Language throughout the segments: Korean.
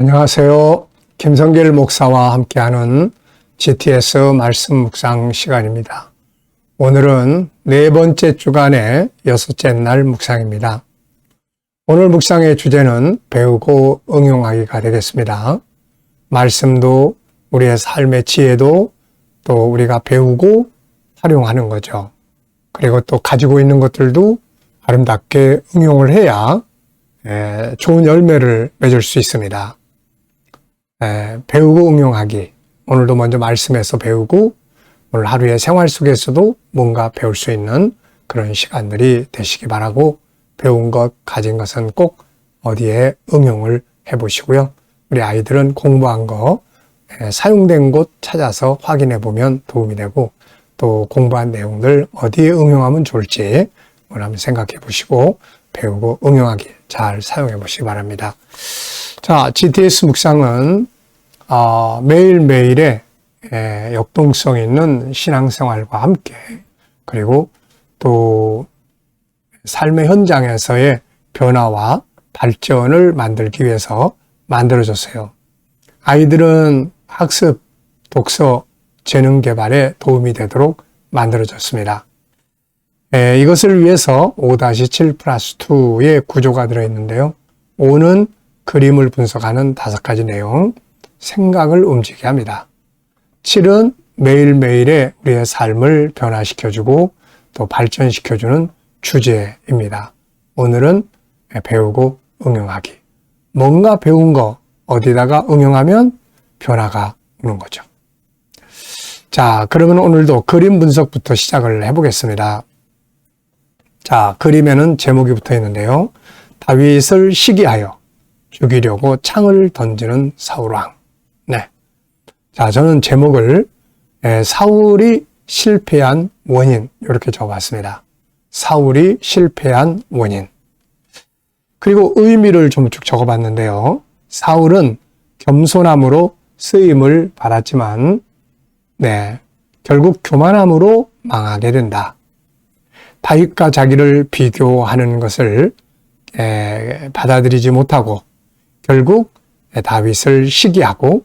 안녕하세요. 김성길 목사와 함께하는 GTS 말씀 묵상 시간입니다. 오늘은 네 번째 주간의 여섯째 날 묵상입니다. 오늘 묵상의 주제는 배우고 응용하기가 되겠습니다. 말씀도 우리의 삶의 지혜도 또 우리가 배우고 활용하는 거죠. 그리고 또 가지고 있는 것들도 아름답게 응용을 해야 좋은 열매를 맺을 수 있습니다. 배우고 응용하기. 오늘도 먼저 말씀에서 배우고 오늘 하루의 생활 속에서도 뭔가 배울 수 있는 그런 시간들이 되시기 바라고, 배운 것, 가진 것은 꼭 어디에 응용을 해보시고요. 우리 아이들은 공부한 거 사용된 곳 찾아서 확인해 보면 도움이 되고, 또 공부한 내용들 어디에 응용하면 좋을지 오늘 한번 생각해 보시고 배우고 응용하기 잘 사용해 보시기 바랍니다. 자, GTS 묵상은 매일매일의 역동성 있는 신앙생활과 함께, 그리고 또 삶의 현장에서의 변화와 발전을 만들기 위해서 만들어졌어요. 아이들은 학습, 독서, 재능 개발에 도움이 되도록 만들어졌습니다. 이것을 위해서 5-7+2의 구조가 들어있는데요. 5는 그림을 분석하는 5가지 내용, 생각을 움직이게 합니다. 7은 매일매일의 우리의 삶을 변화시켜주고 또 발전시켜주는 주제입니다. 오늘은 배우고 응용하기. 뭔가 배운 거 어디다가 응용하면 변화가 오는 거죠. 자, 그러면 오늘도 그림 분석부터 시작을 해보겠습니다. 자, 그림에는 제목이 붙어 있는데요. 다윗을 시기하여 죽이려고 창을 던지는 사울왕. 네. 자, 저는 제목을 사울이 실패한 원인, 이렇게 적어봤습니다. 사울이 실패한 원인. 그리고 의미를 좀 쭉 적어봤는데요. 사울은 겸손함으로 쓰임을 받았지만, 결국 교만함으로 망하게 된다. 다윗과 자기를 비교하는 것을 받아들이지 못하고 결국 다윗을 시기하고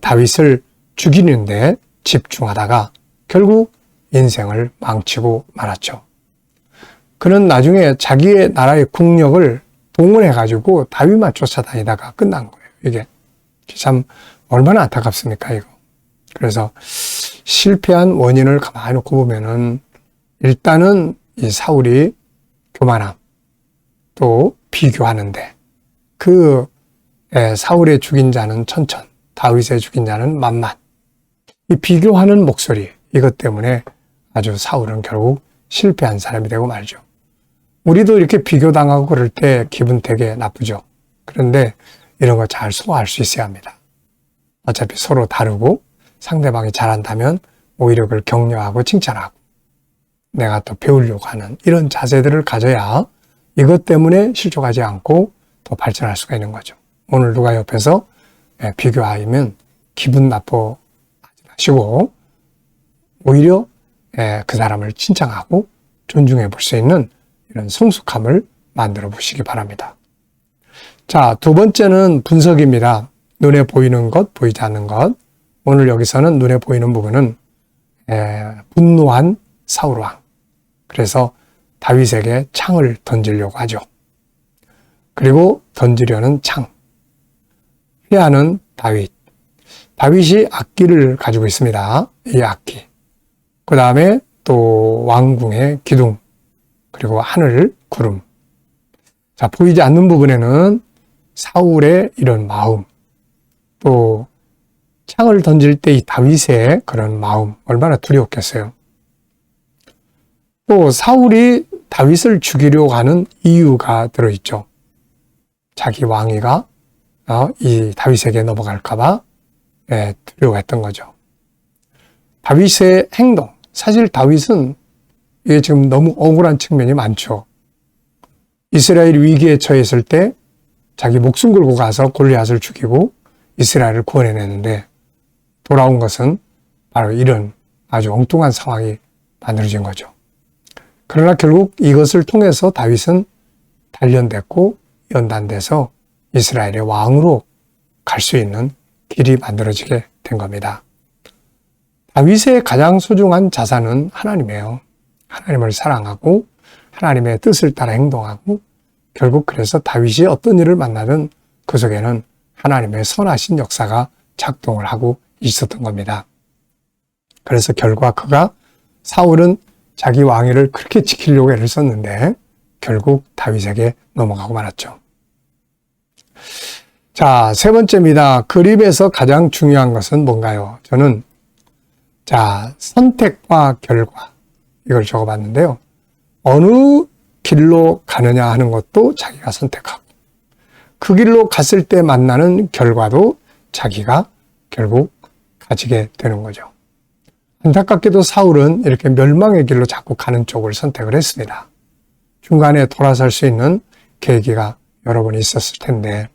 다윗을 죽이는 데 집중하다가 결국 인생을 망치고 말았죠. 그는 나중에 자기의 나라의 국력을 동원해가지고 다윗만 쫓아다니다가 끝난 거예요. 이게 참 얼마나 안타깝습니까, 이거. 그래서 실패한 원인을 가만히 놓고 보면은 일단은 이 사울이 교만함, 또 비교하는데, 사울의 죽인 자는 천천, 다윗의 죽인 자는 만만. 이 비교하는 목소리, 이것 때문에 아주 사울은 결국 실패한 사람이 되고 말죠. 우리도 이렇게 비교당하고 그럴 때 기분 되게 나쁘죠. 그런데 이런 거 잘 소화할 수 있어야 합니다. 어차피 서로 다르고 상대방이 잘한다면 오히려 그걸 격려하고 칭찬하고 내가 또 배우려고 하는 이런 자세들을 가져야 이것 때문에 실족하지 않고 더 발전할 수가 있는 거죠. 오늘 누가 옆에서 비교하면 기분 나빠하지 마시고 오히려 그 사람을 칭찬하고 존중해 볼 수 있는 이런 성숙함을 만들어 보시기 바랍니다. 자, 두 번째는 분석입니다. 눈에 보이는 것, 보이지 않는 것. 오늘 여기서는 눈에 보이는 부분은 분노한 사울왕. 그래서 다윗에게 창을 던지려고 하죠. 그리고 던지려는 창. 피하는 다윗. 다윗이 악기를 가지고 있습니다. 이 악기. 그 다음에 또 왕궁의 기둥. 그리고 하늘, 구름. 자, 보이지 않는 부분에는 사울의 이런 마음. 또 창을 던질 때 이 다윗의 그런 마음 얼마나 두려웠겠어요. 또 사울이 다윗을 죽이려고 하는 이유가 들어있죠. 자기 왕위가 이 다윗에게 넘어갈까 봐 두려워했던 거죠. 다윗의 행동, 사실 다윗은 이게 지금 너무 억울한 측면이 많죠. 이스라엘 위기에 처했을 때 자기 목숨 걸고 가서 골리앗을 죽이고 이스라엘을 구원해냈는데 돌아온 것은 바로 이런 아주 엉뚱한 상황이 만들어진 거죠. 그러나 결국 이것을 통해서 다윗은 단련됐고 연단돼서 이스라엘의 왕으로 갈 수 있는 길이 만들어지게 된 겁니다. 다윗의 가장 소중한 자산은 하나님이에요. 하나님을 사랑하고 하나님의 뜻을 따라 행동하고 결국 그래서 다윗이 어떤 일을 만나든 그 속에는 하나님의 선하신 역사가 작동을 하고 있었던 겁니다. 그래서 결과 그가 사울은 자기 왕위를 그렇게 지키려고 애를 썼는데 결국 다윗에게 넘어가고 말았죠. 자, 세 번째입니다. 그림에서 가장 중요한 것은 뭔가요? 저는 선택과 결과 이걸 적어봤는데요. 어느 길로 가느냐 하는 것도 자기가 선택하고 그 길로 갔을 때 만나는 결과도 자기가 결국 가지게 되는 거죠. 안타깝게도 사울은 이렇게 멸망의 길로 자꾸 가는 쪽을 선택을 했습니다. 중간에 돌아설 수 있는 계기가 여러 번 있었을 텐데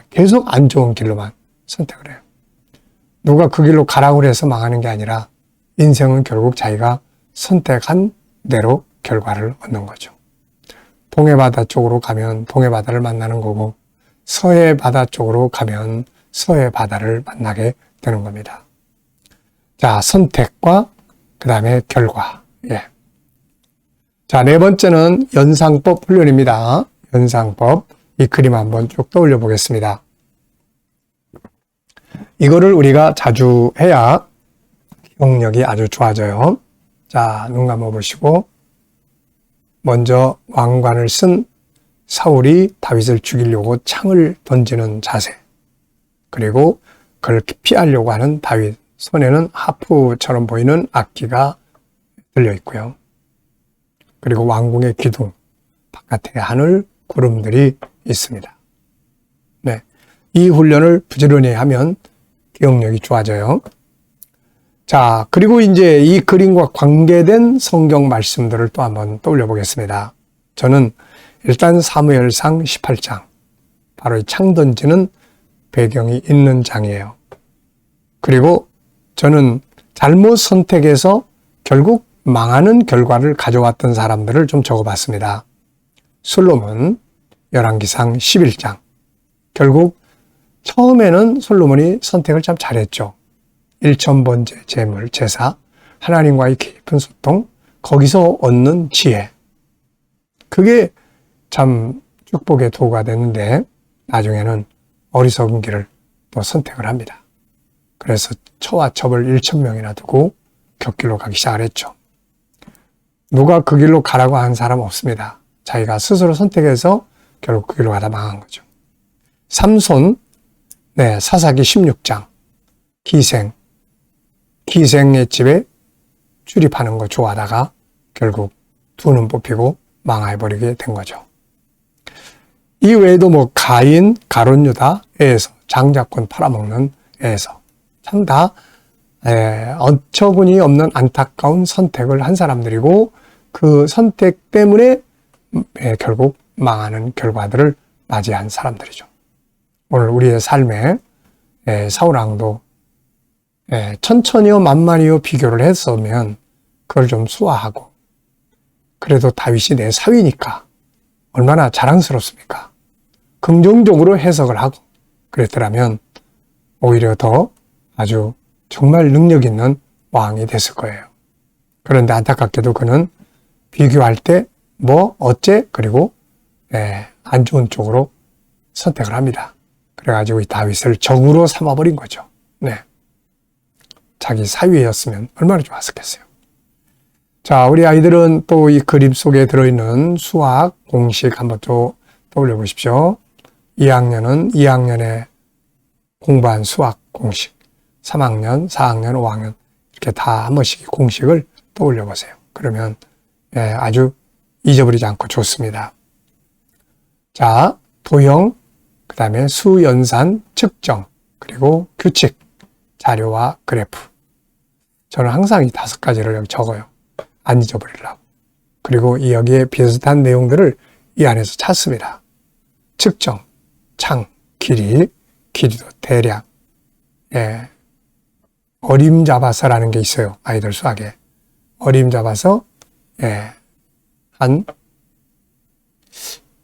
계속 안 좋은 길로만 선택을 해요. 누가 그 길로 가라고 해서 망하는 게 아니라 인생은 결국 자기가 선택한 대로 결과를 얻는 거죠. 동해 바다 쪽으로 가면 동해 바다를 만나는 거고 서해 바다 쪽으로 가면 서해 바다를 만나게 되는 겁니다. 자, 선택과 그 다음에 결과. 자, 네 번째는 연상법 훈련입니다. 연상법. 이 그림 한번 쭉 떠올려 보겠습니다. 이거를 우리가 자주 해야 기억력이 아주 좋아져요. 자, 눈 감아 보시고 먼저 왕관을 쓴 사울이 다윗을 죽이려고 창을 던지는 자세. 그리고 그걸 피하려고 하는 다윗. 손에는 하프처럼 보이는 악기가 들려 있고요. 그리고 왕궁의 기둥, 바깥에 하늘, 구름들이 있습니다. 네, 이 훈련을 부지런히 하면 기억력이 좋아져요. 자, 그리고 이제 이 그림과 관계된 성경 말씀들을 또 한번 떠올려 보겠습니다. 저는 일단 사무엘상 18장, 바로 이 창 던지는 배경이 있는 장이에요. 그리고 저는 잘못 선택해서 결국 망하는 결과를 가져왔던 사람들을 좀 적어봤습니다. 솔로몬, 열왕기상 11장. 결국 처음에는 솔로몬이 선택을 참 잘했죠. 1,000번째 제물, 제사, 하나님과의 깊은 소통, 거기서 얻는 지혜. 그게 참 축복의 도구가 됐는데 나중에는 어리석은 길을 또 선택을 합니다. 그래서 처와 첩을 1,000명이나 두고 곁길로 가기 시작을 했죠. 누가 그 길로 가라고 하는 사람 없습니다. 자기가 스스로 선택해서 결국 그 길로 가다 망한 거죠. 삼손, 사사기 16장, 기생의 집에 출입하는 거 좋아하다가 결국 두 눈 뽑히고 망해버리게 된 거죠. 이 외에도 가인, 가룟 유다, 에서 장자권 팔아먹는 에서 참 다 어처구니 없는 안타까운 선택을 한 사람들이고 그 선택 때문에 결국 망하는 결과들을 맞이한 사람들이죠. 오늘 우리의 삶에 사울왕도 천천히요 만만히요 비교를 했으면 그걸 좀 수화하고 그래도 다윗이 내 사위니까 얼마나 자랑스럽습니까? 긍정적으로 해석을 하고 그랬더라면 오히려 더 아주 정말 능력 있는 왕이 됐을 거예요. 그런데 안타깝게도 그는 비교할 때 어째 그리고 안 좋은 쪽으로 선택을 합니다. 그래가지고 이 다윗을 적으로 삼아버린 거죠. 자기 사위였으면 얼마나 좋았겠어요. 자, 우리 아이들은 또 이 그림 속에 들어있는 수학 공식 한번 또 떠올려 보십시오. 2학년은 2학년에 공부한 수학 공식, 3학년, 4학년, 5학년 이렇게 다 한 번씩 공식을 떠올려 보세요. 그러면 아주 잊어버리지 않고 좋습니다. 자, 도형, 그 다음에 수, 연산, 측정, 그리고 규칙, 자료와 그래프. 저는 항상 이 5가지를 여기 적어요. 안 잊어버리려고. 그리고 여기에 비슷한 내용들을 이 안에서 찾습니다. 측정, 창, 길이도 대략, 어림잡아서라는 게 있어요. 아이들 수학에. 어림잡아서,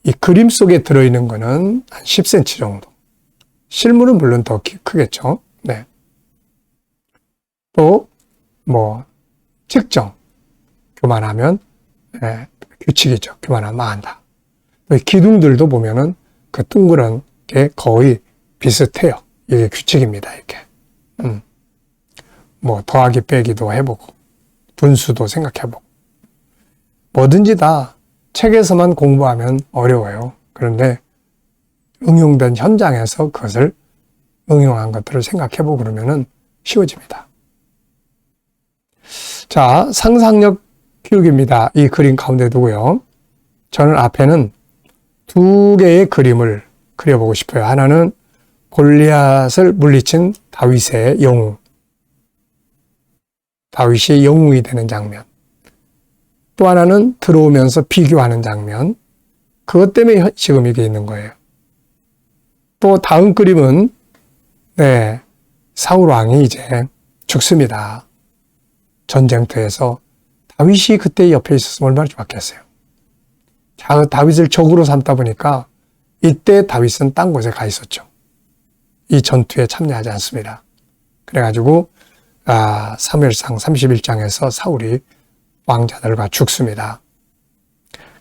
이 그림 속에 들어있는 거는 한 10cm 정도. 실물은 물론 더 크겠죠. 네. 또, 측정. 교만하면, 규칙이죠. 교만하면 망한다. 기둥들도 보면은 그 둥그런 게 거의 비슷해요. 이게 규칙입니다. 이렇게. 더하기 빼기도 해보고, 분수도 생각해보고. 뭐든지 다 책에서만 공부하면 어려워요. 그런데 응용된 현장에서 그것을 응용한 것들을 생각해보고 그러면은 쉬워집니다. 자, 상상력 교육입니다. 이 그림 가운데 두고요. 저는 앞에는 두 개의 그림을 그려보고 싶어요. 하나는 골리앗을 물리친 다윗의 영웅. 다윗이 영웅이 되는 장면. 또 하나는 들어오면서 비교하는 장면. 그것 때문에 지금 이게 있는 거예요. 또 다음 그림은 사울 왕이 이제 죽습니다. 전쟁터에서 다윗이 그때 옆에 있었으면 얼마나 좋았겠어요. 다윗을 적으로 삼다 보니까 이때 다윗은 딴 곳에 가 있었죠. 이 전투에 참여하지 않습니다. 그래가지고 사무엘상 31장에서 사울이 왕자들과 죽습니다.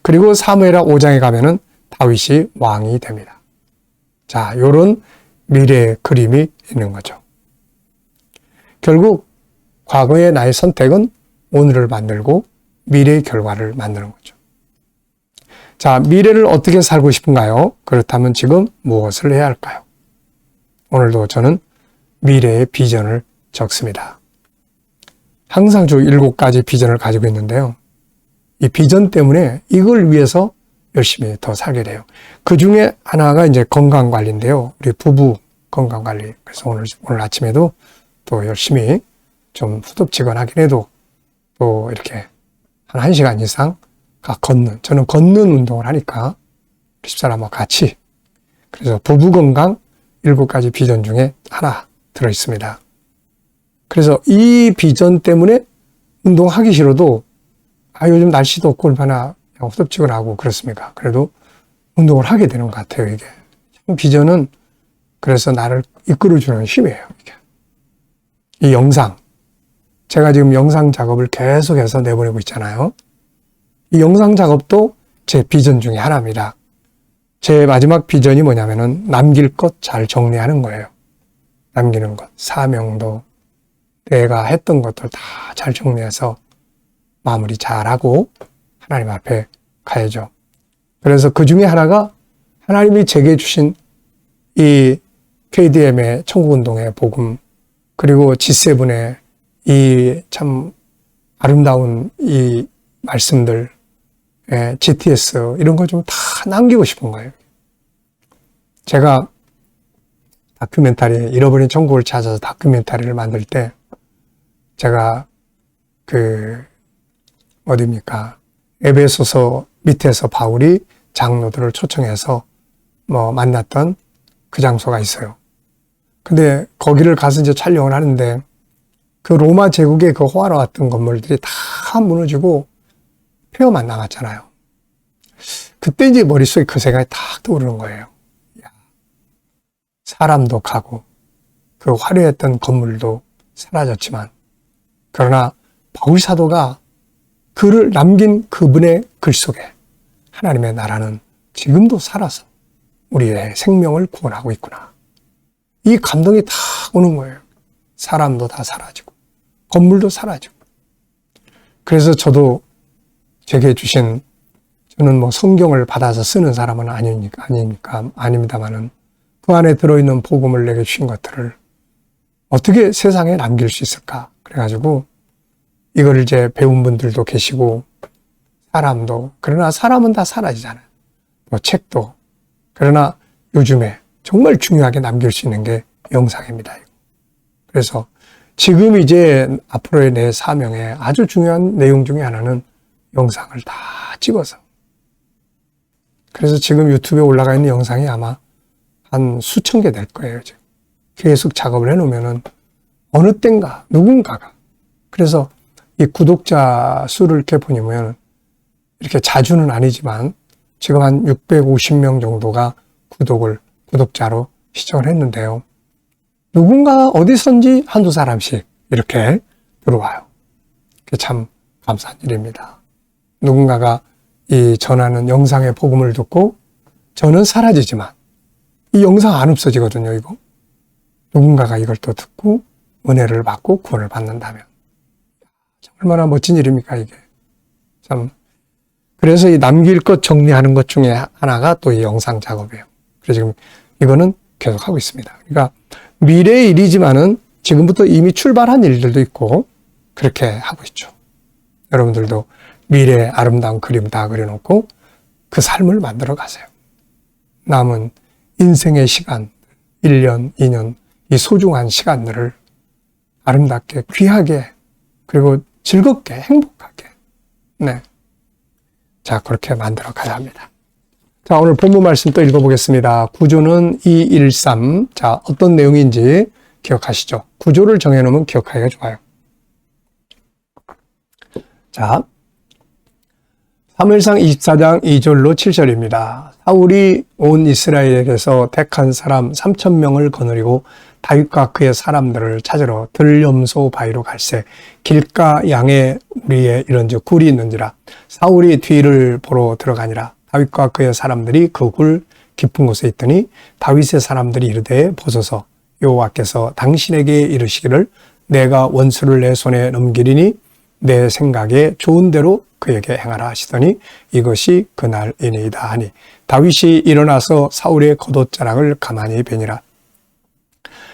그리고 사무엘하 5장에 가면은 다윗이 왕이 됩니다. 자, 요런 미래의 그림이 있는 거죠. 결국 과거의 나의 선택은 오늘을 만들고 미래의 결과를 만드는 거죠. 자, 미래를 어떻게 살고 싶은가요? 그렇다면 지금 무엇을 해야 할까요? 오늘도 저는 미래의 비전을 적습니다. 항상 쭉 7가지 비전을 가지고 있는데요. 이 비전 때문에 이걸 위해서 열심히 더 살게 돼요. 그 중에 하나가 이제 건강관리인데요. 우리 부부 건강관리. 그래서 오늘 아침에도 또 열심히 좀 후덥지근하긴 해도 또 이렇게 한 1시간 이상 저는 걷는 운동을 하니까 집사람과 같이. 그래서 부부 건강 7가지 비전 중에 하나 들어있습니다. 그래서 이 비전 때문에 운동하기 싫어도 요즘 날씨도 없고 얼마나 후덥지근하고 그렇습니까? 그래도 운동을 하게 되는 것 같아요, 이게. 비전은 그래서 나를 이끌어주는 힘이에요, 이게. 이 영상. 제가 지금 영상 작업을 계속해서 내보내고 있잖아요. 이 영상 작업도 제 비전 중에 하나입니다. 제 마지막 비전이 뭐냐면은 남길 것 잘 정리하는 거예요. 남기는 것, 사명도 내가 했던 것들 다 잘 정리해서 마무리 잘하고 하나님 앞에 가야죠. 그래서 그 중에 하나가 하나님이 제게 주신 이 KDM의 천국운동의 복음, 그리고 G7의 이 참 아름다운 이 말씀들, GTS 이런 거 좀 다 남기고 싶은 거예요. 제가 다큐멘터리 잃어버린 천국을 찾아서 다큐멘터리를 만들 때 제가 어디입니까? 에베소서 밑에서 바울이 장로들을 초청해서 만났던 그 장소가 있어요. 근데 거기를 가서 이제 촬영을 하는데 그 로마 제국의 그 호화로웠던 건물들이 다 무너지고 폐허만 남았잖아요. 그때 이제 머릿속에 그 생각이 탁 떠오르는 거예요. 사람도 가고 그 화려했던 건물도 사라졌지만 그러나 바울 사도가 글을 남긴 그분의 글 속에 하나님의 나라는 지금도 살아서 우리의 생명을 구원하고 있구나. 이 감동이 다 오는 거예요. 사람도 다 사라지고 건물도 사라지고. 그래서 저도 제게 주신, 저는 성경을 받아서 쓰는 사람은 아닙니다만은 그 안에 들어있는 복음을 내게 주신 것들을 어떻게 세상에 남길 수 있을까? 그래가지고 이걸 이제 배운 분들도 계시고 사람도, 그러나 사람은 다 사라지잖아요. 책도. 그러나 요즘에 정말 중요하게 남길 수 있는 게 영상입니다. 그래서 지금 이제 앞으로의 내 사명에 아주 중요한 내용 중에 하나는 영상을 다 찍어서. 그래서 지금 유튜브에 올라가 있는 영상이 아마 한 수천 개 될 거예요. 지금. 계속 작업을 해놓으면은 어느 땐가 누군가가. 그래서 이 구독자 수를 이렇게 보면 이렇게 자주는 아니지만 지금 한 650명 정도가 구독자로 시청을 했는데요. 누군가 어디선지 한두 사람씩 이렇게 들어와요. 그게 참 감사한 일입니다. 누군가가 이 전하는 영상의 복음을 듣고 저는 사라지지만 이 영상 안 없어지거든요, 이거. 누군가가 이걸 또 듣고 은혜를 받고 구원을 받는다면. 얼마나 멋진 일입니까, 이게. 참. 그래서 이 남길 것 정리하는 것 중에 하나가 또 이 영상 작업이에요. 그래서 지금 이거는 계속 하고 있습니다. 그러니까 미래의 일이지만은 지금부터 이미 출발한 일들도 있고 그렇게 하고 있죠. 여러분들도 미래의 아름다운 그림 다 그려놓고 그 삶을 만들어 가세요. 남은 인생의 시간, 1년, 2년, 이 소중한 시간들을 아름답게, 귀하게, 그리고 즐겁게, 행복하게. 네. 자, 그렇게 만들어 가야 합니다. 자, 오늘 본문 말씀 또 읽어보겠습니다. 구조는 213. 자, 어떤 내용인지 기억하시죠? 구조를 정해놓으면 기억하기가 좋아요. 자, 사무엘상 24장 2절로 7절입니다. 사울이 온 이스라엘에게서 택한 사람 3,000명을 거느리고 다윗과 그의 사람들을 찾으러 들염소 바위로 갈새 길가 양에 우리에 이런즉 굴이 있는지라 사울이 뒤를 보러 들어가니라 다윗과 그의 사람들이 그 굴 깊은 곳에 있더니 다윗의 사람들이 이르되 보소서 여호와께서 당신에게 이르시기를 내가 원수를 내 손에 넘기리니 내 생각에 좋은 대로 그에게 행하라 하시더니 이것이 그날이니이다 하니 다윗이 일어나서 사울의 겉옷자락을 가만히 베니라.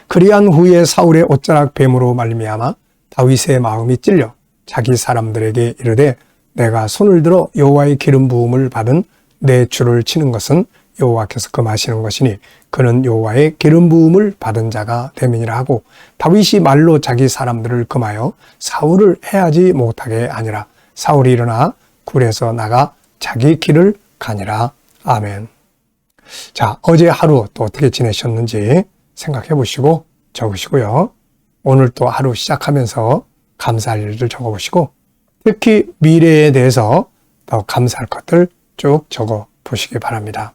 그리한 후에 사울의 옷자락 뱀으로 말미암아 다윗의 마음이 찔려 자기 사람들에게 이르되 내가 손을 들어 여호와의 기름 부음을 받은 내 주를 치는 것은 여호와께서 금하시는 것이니 그는 여호와의 기름 부음을 받은 자가 됨이니라 하고 다윗이 말로 자기 사람들을 금하여 사울을 해하지 못하게 하니라. 사울이 일어나 굴에서 나가 자기 길을 가니라. 아멘. 자, 어제 하루 또 어떻게 지내셨는지 생각해 보시고 적으시고요. 오늘 또 하루 시작하면서 감사할 일들 적어보시고 특히 미래에 대해서 더 감사할 것들 쭉 적어 보시기 바랍니다.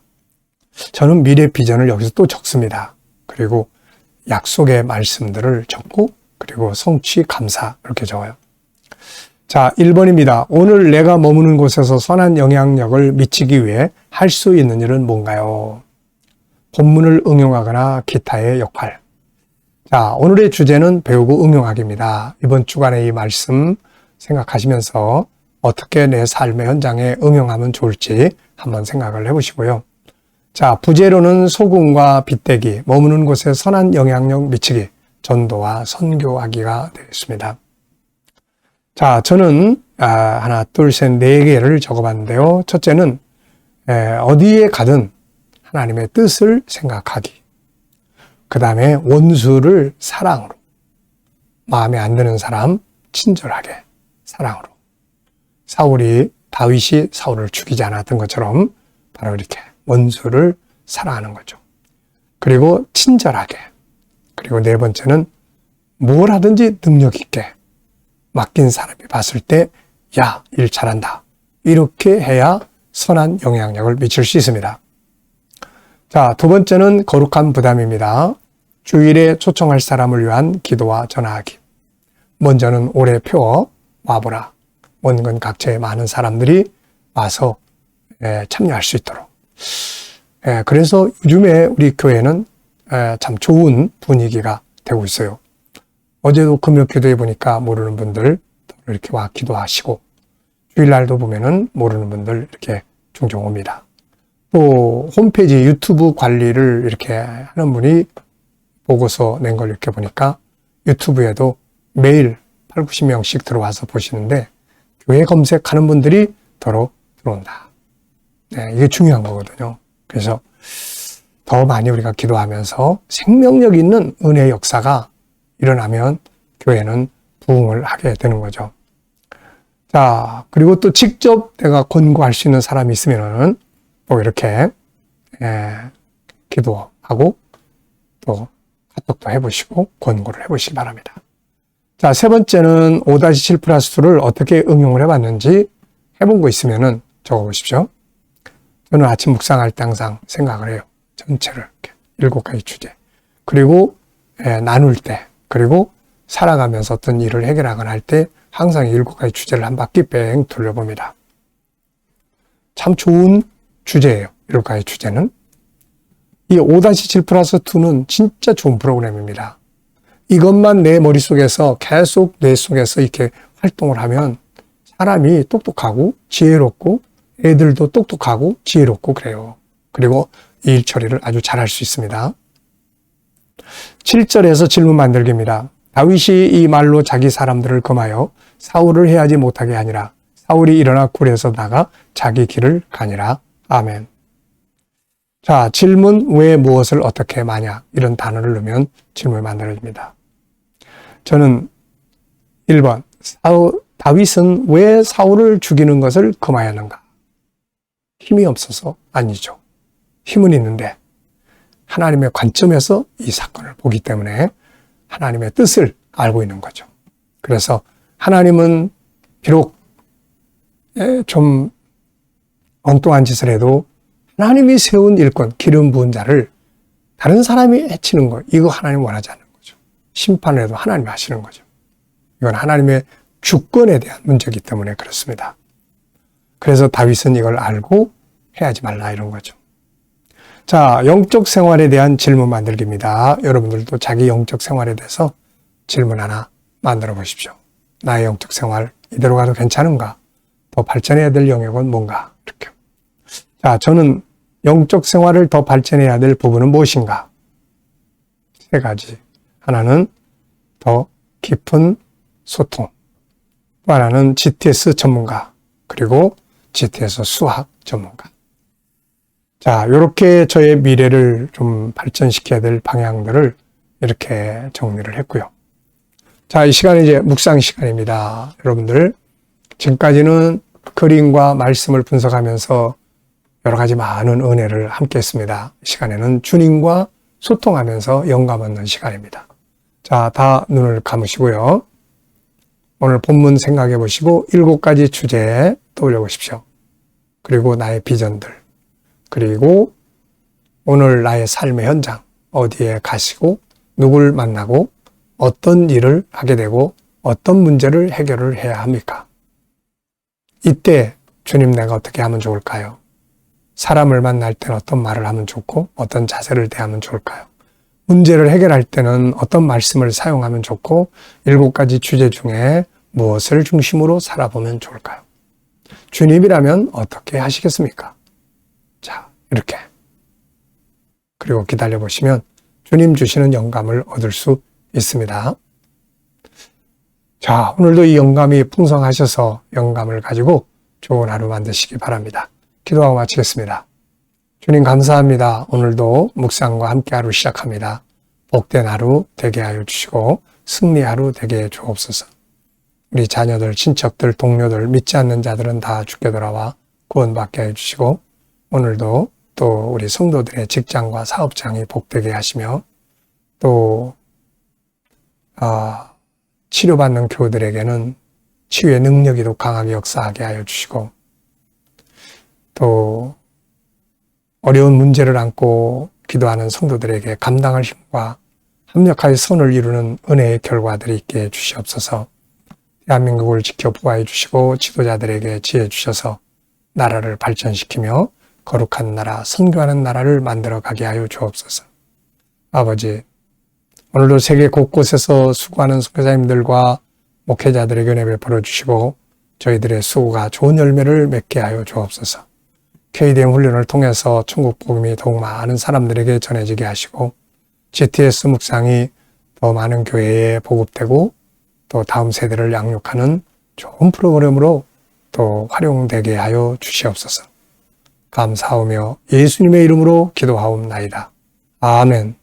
저는 미래 비전을 여기서 또 적습니다. 그리고 약속의 말씀들을 적고 그리고 성취 감사 이렇게 적어요. 자, 1번입니다. 오늘 내가 머무는 곳에서 선한 영향력을 미치기 위해 할 수 있는 일은 뭔가요? 본문을 응용하거나 기타의 역할. 자, 오늘의 주제는 배우고 응용하기입니다. 이번 주간의 이 말씀 생각하시면서 어떻게 내 삶의 현장에 응용하면 좋을지 한번 생각을 해보시고요. 자, 부제로는 소금과 빗대기, 머무는 곳에 선한 영향력 미치기, 전도와 선교하기가 되겠습니다. 자, 저는 하나, 둘, 셋, 네 개를 적어봤는데요. 첫째는 어디에 가든 하나님의 뜻을 생각하기. 그 다음에 원수를 사랑으로, 마음에 안 드는 사람 친절하게 사랑으로. 다윗이 사울을 죽이지 않았던 것처럼 바로 이렇게 원수를 사랑하는 거죠. 그리고 친절하게. 그리고 네 번째는 뭘 하든지 능력 있게 맡긴 사람이 봤을 때 야, 일 잘한다. 이렇게 해야 선한 영향력을 미칠 수 있습니다. 자, 두 번째는 거룩한 부담입니다. 주일에 초청할 사람을 위한 기도와 전화하기. 먼저는 올해 표 와보라. 원근 각처에 많은 사람들이 와서 참여할 수 있도록. 그래서 요즘에 우리 교회는 참 좋은 분위기가 되고 있어요. 어제도 금요 기도해 보니까 모르는 분들 이렇게 와 기도하시고 주일날도 보면은 모르는 분들 이렇게 종종 옵니다. 또 홈페이지 유튜브 관리를 이렇게 하는 분이 보고서 낸 걸 이렇게 보니까 유튜브에도 매일 8, 90명씩 들어와서 보시는데 교회 검색하는 분들이 더러 들어온다. 네, 이게 중요한 거거든요. 그래서 더 많이 우리가 기도하면서 생명력 있는 은혜의 역사가 일어나면 교회는 부흥을 하게 되는 거죠. 자, 그리고 또 직접 내가 권고할 수 있는 사람이 있으면은 또 이렇게 기도하고 또 카톡도 해보시고 권고를 해보시기 바랍니다. 자, 세 번째는 5-7+2를 어떻게 응용을 해봤는지 해본 거 있으면은 적어보십시오. 저는 아침 묵상할 때 항상 생각을 해요. 전체를 이렇게 7가지 주제. 그리고 나눌 때, 그리고 살아가면서 어떤 일을 해결하거나 할 때 항상 7가지 주제를 한 바퀴 뺑 돌려봅니다. 참 좋은 주제예요. 7가지 주제는. 이 5-7 플러스 2는 진짜 좋은 프로그램입니다. 이것만 내 머릿속에서 계속 뇌 속에서 이렇게 활동을 하면 사람이 똑똑하고 지혜롭고 애들도 똑똑하고 지혜롭고 그래요. 그리고 일 처리를 아주 잘할 수 있습니다. 7절에서 질문 만들기입니다. 다윗이 이 말로 자기 사람들을 금하여 사울을 해하지 못하게 하니라. 사울이 일어나 굴에서 나가 자기 길을 가니라. 아멘. 자, 질문 왜 무엇을 어떻게 마냐 이런 단어를 넣으면 질문이 만들어집니다. 저는 1번 다윗은 왜 사울을 죽이는 것을 금하였는가? 힘이 없어서 아니죠. 힘은 있는데 하나님의 관점에서 이 사건을 보기 때문에 하나님의 뜻을 알고 있는 거죠. 그래서 하나님은 비록 좀 엉뚱한 짓을 해도 하나님이 세운 일꾼, 기름 부은 자를 다른 사람이 해치는 거, 이거 하나님 원하지 않는 거죠. 심판을 해도 하나님이 하시는 거죠. 이건 하나님의 주권에 대한 문제이기 때문에 그렇습니다. 그래서 다윗은 이걸 알고 해야지 말라 이런 거죠. 자, 영적 생활에 대한 질문 만들기입니다. 여러분들도 자기 영적 생활에 대해서 질문 하나 만들어 보십시오. 나의 영적 생활 이대로 가도 괜찮은가? 더 발전해야 될 영역은 뭔가? 이렇게. 자, 저는 영적 생활을 더 발전해야 될 부분은 무엇인가? 3가지. 하나는 더 깊은 소통. 또 하나는 GTS 전문가. 그리고 GTS 수학 전문가. 자, 이렇게 저의 미래를 좀 발전시켜야 될 방향들을 이렇게 정리를 했고요. 자, 이 시간은 이제 묵상 시간입니다. 여러분들, 지금까지는 그림과 말씀을 분석하면서 여러 가지 많은 은혜를 함께 했습니다. 이 시간에는 주님과 소통하면서 영감 얻는 시간입니다. 자, 다 눈을 감으시고요. 오늘 본문 생각해 보시고 7가지 주제 떠올려 보십시오. 그리고 나의 비전들, 그리고 오늘 나의 삶의 현장, 어디에 가시고 누굴 만나고 어떤 일을 하게 되고 어떤 문제를 해결을 해야 합니까? 이때 주님 내가 어떻게 하면 좋을까요? 사람을 만날 때는 어떤 말을 하면 좋고 어떤 자세를 대하면 좋을까요? 문제를 해결할 때는 어떤 말씀을 사용하면 좋고 7가지 주제 중에 무엇을 중심으로 살아보면 좋을까요? 주님이라면 어떻게 하시겠습니까? 자, 이렇게. 그리고 기다려보시면 주님 주시는 영감을 얻을 수 있습니다. 자, 오늘도 이 영감이 풍성하셔서 영감을 가지고 좋은 하루 만드시기 바랍니다. 기도하고 마치겠습니다. 주님 감사합니다. 오늘도 묵상과 함께 하루 시작합니다. 복된 하루 되게 하여 주시고 승리 하루 되게 해 주옵소서. 우리 자녀들, 친척들, 동료들, 믿지 않는 자들은 다 주께 돌아와 구원받게 해 주시고 오늘도 또 우리 성도들의 직장과 사업장이 복되게 하시며 또 치료받는 교우들에게는 치유의 능력이 더 강하게 역사하게 하여 주시고 또 어려운 문제를 안고 기도하는 성도들에게 감당할 힘과 합력하여 선을 이루는 은혜의 결과들이 있게 해 주시옵소서. 대한민국을 지켜 보호해 주시고 지도자들에게 지혜 주셔서 나라를 발전시키며 거룩한 나라, 선교하는 나라를 만들어 가게 하여 주옵소서. 아버지, 오늘도 세계 곳곳에서 수고하는 선교사님들과 목회자들에게 은혜 베풀어 주시고 저희들의 수고가 좋은 열매를 맺게 하여 주옵소서. KDM 훈련을 통해서 천국 복음이 더욱 많은 사람들에게 전해지게 하시고 GTS 묵상이 더 많은 교회에 보급되고 또 다음 세대를 양육하는 좋은 프로그램으로 또 활용되게 하여 주시옵소서. 감사하며 예수님의 이름으로 기도하옵나이다. 아멘.